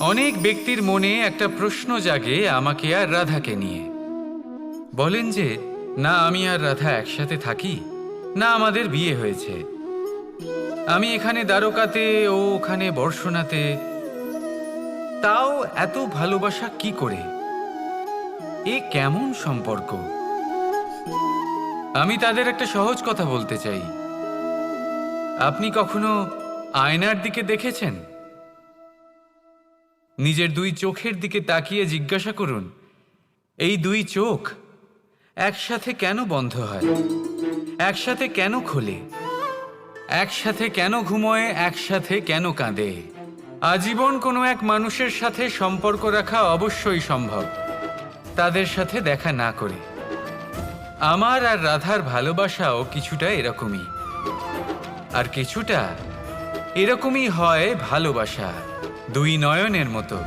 অনেক ব্যক্তির মনে একটা প্রশ্ন জাগে আমাকে আর রাধাকে নিয়ে। বলেন যে না আমি আর রাধা একসাথে থাকি, না আমাদের বিয়ে হয়েছে। আমি এখানে দ্বারকাতে, ও ওখানে বর্ষণাতে, তাও এত ভালোবাসা কি করে? এ কেমন সম্পর্ক? আমি তাদের একটা সহজ কথা বলতে চাই। আপনি কখনো আয়নার দিকে দেখেছেন? নিজের দুই চোখের দিকে তাকিয়ে জিজ্ঞাসা করুন, এই দুই চোখ একসাথে কেন বন্ধ হয়, একসাথে কেন খোলে, একসাথে কেন ঘুমোয়, একসাথে কেন কাঁদে? আজীবন কোনো এক মানুষের সাথে সম্পর্ক রাখা অবশ্যই সম্ভব, তাদের সাথে দেখা না করে। আমার আর রাধার ভালোবাসাও কিছুটা এরকমই, আর কিছুটা এরকমই হয় ভালোবাসা দুই নয়নের মতো,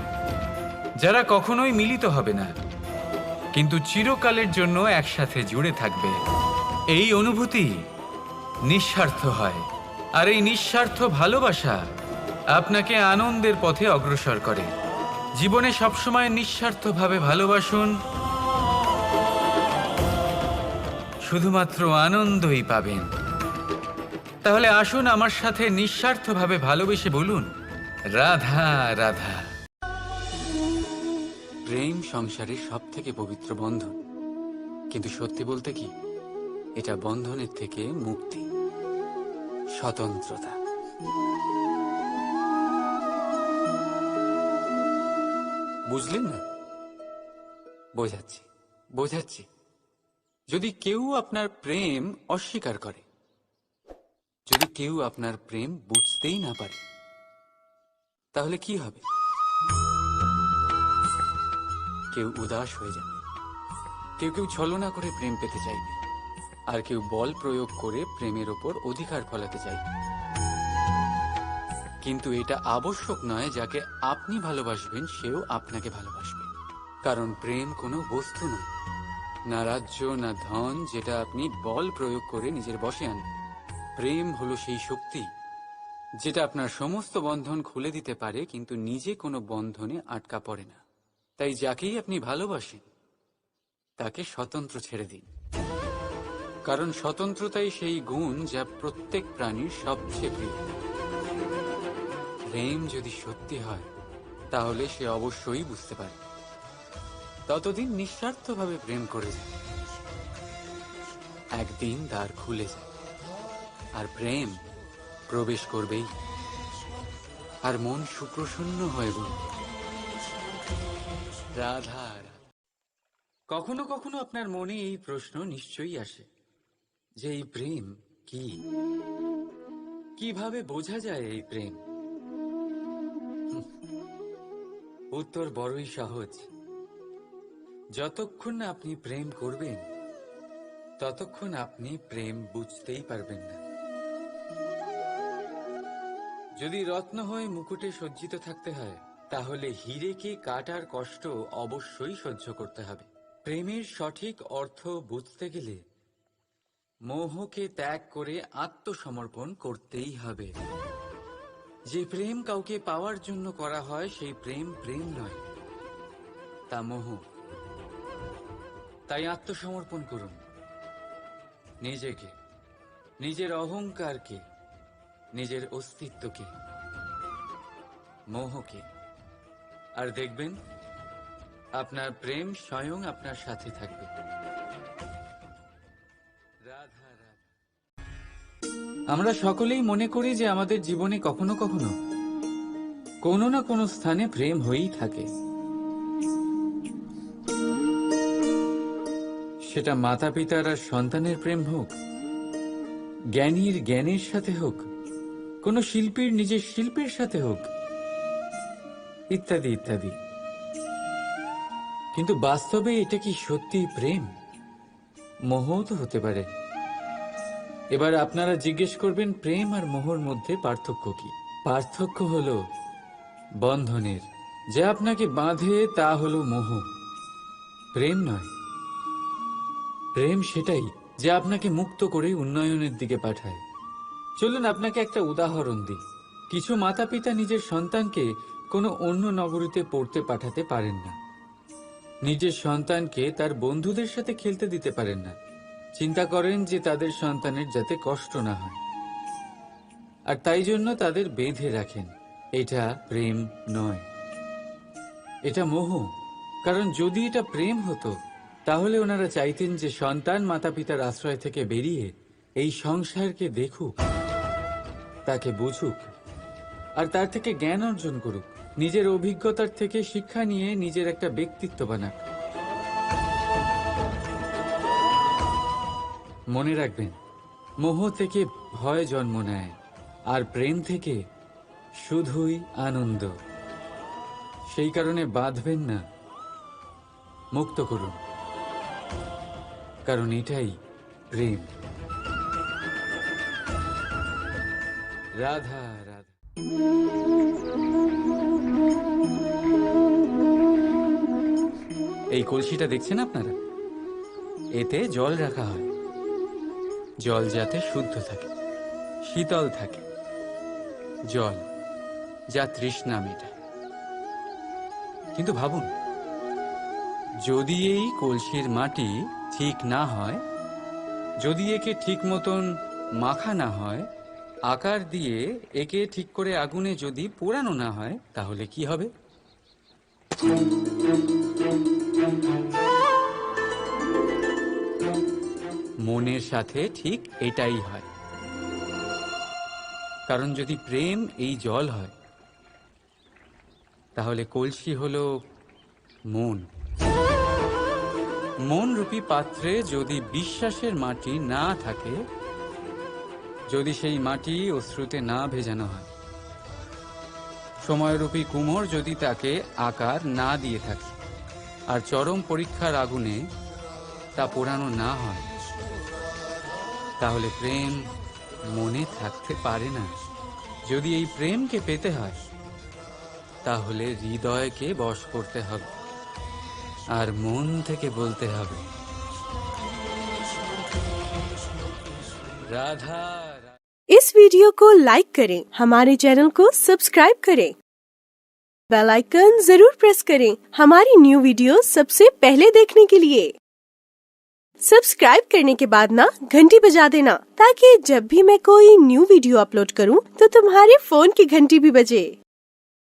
যারা কখনোই মিলিত হবে না, কিন্তু চিরকালের জন্য একসাথে জুড়ে থাকবে। এই অনুভূতি নিঃস্বার্থ হয়, আর এই নিঃস্বার্থ ভালোবাসা আপনাকে আনন্দের পথে অগ্রসর করে। জীবনে সবসময় নিঃস্বার্থভাবে ভালোবাসুন, শুধুমাত্র আনন্দই পাবেন। তাহলে আসুন আমার সাথে নিঃস্বার্থভাবে ভালোবেসে বলুন, রাধা রাধা। প্রেম সংসারের সব থেকে পবিত্র বন্ধন, কিন্তু সত্যি বলতে কি, এটা বন্ধনের থেকে মুক্তি, স্বতন্ত্রতা। বুঝলেন না? বোঝাচ্ছি বোঝাচ্ছি। যদি কেউ আপনার প্রেম অস্বীকার করে, যদি কেউ আপনার প্রেম বুঝতেই না পারে, তাহলে কি হবে? কেউ উদাস হয়ে যাবে, কেউ কেউ ছলনা করে প্রেম পেতে চাইবে, আর কেউ বল প্রয়োগ করে প্রেমের ওপর অধিকার ফলাতে চাইবে। কিন্তু এটা আবশ্যক নয় যাকে আপনি ভালোবাসবেন সেও আপনাকে ভালোবাসবে, কারণ প্রেম কোনো বস্তু নয়, না রাজ্য, না ধন যেটা আপনি বল প্রয়োগ করে নিজের বশে আনবেন। প্রেম হলো সেই শক্তি যেটা আপনার সমস্ত বন্ধন খুলে দিতে পারে, কিন্তু নিজে কোনো বন্ধনে আটকা পড়ে না। তাই যাকেই আপনি ভালোবাসেন তাকে স্বতন্ত্র ছেড়ে দিন, কারণ স্বতন্ত্রতাই সেই গুণ যা প্রত্যেক প্রাণীর সবচেয়ে প্রিয়। প্রেম যদি সত্যি হয় তাহলে সে অবশ্যই বুঝতে পারে। ততদিন নিঃস্বার্থভাবে প্রেম করে যায়, একদিন দ্বার খুলে যায়, আর প্রেম প্রবেশ করবেই, আর মন সুপ্রসন্ন হয়ে বলবে, রাধা রাধা। কখনো কখনো আপনার মনে এই প্রশ্ন নিশ্চয়ই আসে যে এই প্রেম কি, কিভাবে বোঝা যায় এই প্রেম? উত্তর বড়ই সহজ। যতক্ষণ না আপনি প্রেম করবেন ততক্ষণ আপনি প্রেম বুঝতেই পারবেন না। যদি রত্ন হয়ে মুকুটে সজ্জিত থাকতে হয়, তাহলে হীরেকে কাটার কষ্ট অবশ্যই সহ্য করতে হবে। প্রেমের সঠিক অর্থ বুঝতে গেলে মোহকে ত্যাগ করে আত্মসমর্পণ করতেই হবে। যে প্রেম কাউকে পাওয়ার জন্য করা হয় সেই প্রেম প্রেম নয়, তা মোহ। তাই আত্মসমর্পণ করুন, নিজেকে, নিজের অহংকারকে, নিজের অস্তিত্বকে, মোহকে, আর দেখবেন আপনার প্রেম স্বয়ং আপনার সাথে থাকবে। রাধা রাধা। আমরা সকলেই মনে করি যে আমাদের জীবনে কখনো কখনো কোনো না কোনো স্থানে প্রেম হয়েই থাকে। সেটা মাতা পিতার আর সন্তানের প্রেম হোক, জ্ঞানীর জ্ঞানের সাথে হোক, কোনো শিল্পীর নিজের শিল্পের সাথে হোক, ইত্যাদি ইত্যাদি। কিন্তু বাস্তবে এটা কি সত্যি প্রেম? মোহও তো হতে পারে। এবার আপনারা জিজ্ঞেস করবেন, প্রেম আর মোহর মধ্যে পার্থক্য কি? পার্থক্য হলো বন্ধনের। যা আপনাকে বাঁধে তা হলো মোহ, প্রেম নয়। প্রেম সেটাই যা আপনাকে মুক্ত করে উন্নয়নের দিকে পাঠায়। চলুন আপনাকে একটা উদাহরণ দিই। কিছু মাতা পিতা নিজের সন্তানকে কোনো অন্য নগরীতে পড়তে পাঠাতে পারেন না। নিজের সন্তানকে তার বন্ধুদের সাথে খেলতে দিতে পারেন না। চিন্তা করেন যে তাদের সন্তানের যাতে কষ্ট না হয়, আর তাই জন্য তাদের বেঁধে রাখেন। এটা প্রেম নয়, এটা মোহ। কারণ যদি এটা প্রেম হতো তাহলে ওনারা চাইতেন যে সন্তান মাতা পিতার আশ্রয় থেকে বেরিয়ে এই সংসারকে দেখুক, তাকে বুঝুক, আর তার থেকে জ্ঞান অর্জন করুক, নিজের অভিজ্ঞতার থেকে শিক্ষা নিয়ে নিজের একটা ব্যক্তিত্ব বানাক। মনে রাখবেন, মোহ থেকে ভয় জন্ম নেয়, আর প্রেম থেকে শুধুই আনন্দ। সেই কারণে বাঁধবেন না, মুক্ত করুন, কারণ এটাই প্রেম। রাধা রাধা। এই কলসিটা দেখছেন আপনারা, এতে জল রাখা হয়। জল যাতে শুদ্ধ থাকে, শীতল থাকে, জল যা তৃষ্ণা মেটায়। কিন্তু ভাবুন, যদি এই কলসির মাটি ঠিক না হয়, যদি একে ঠিক মতন মাখা না হয়, আকার দিয়ে একে ঠিক করে আগুনে যদি পোড়ানো না হয়, তাহলে কি হবে? মনের সাথে ঠিক এটাই হয়। কারণ যদি প্রেম এই জল হয়, তাহলে কলসি হলো মন। মন রূপী পাত্রে যদি বিশ্বাসের মাটি না থাকে, যদি সেই মাটি অশ্রুতে না ভেজানো হয়, সময়রূপী কুমোর যদি তাকে আকার না দিয়ে থাকে, আর চরম পরীক্ষার আগুনে তা পোড়ানো না হয়, তাহলে প্রেম মনে থাকতে পারে না। যদি এই প্রেমকে পেতে হয়, তাহলে হৃদয়কে বশ করতে হবে, আর মন থেকে বলতে হবে রাধা। इस वीडियो को लाइक करें, हमारे चैनल को सब्सक्राइब करें, बेल आइकन जरूर प्रेस करें हमारी न्यू वीडियो सबसे पहले देखने के लिए। सब्सक्राइब करने के बाद ना घंटी बजा देना, ताकि जब भी मैं कोई न्यू वीडियो अपलोड करूं तो तुम्हारे फोन की घंटी भी बजे।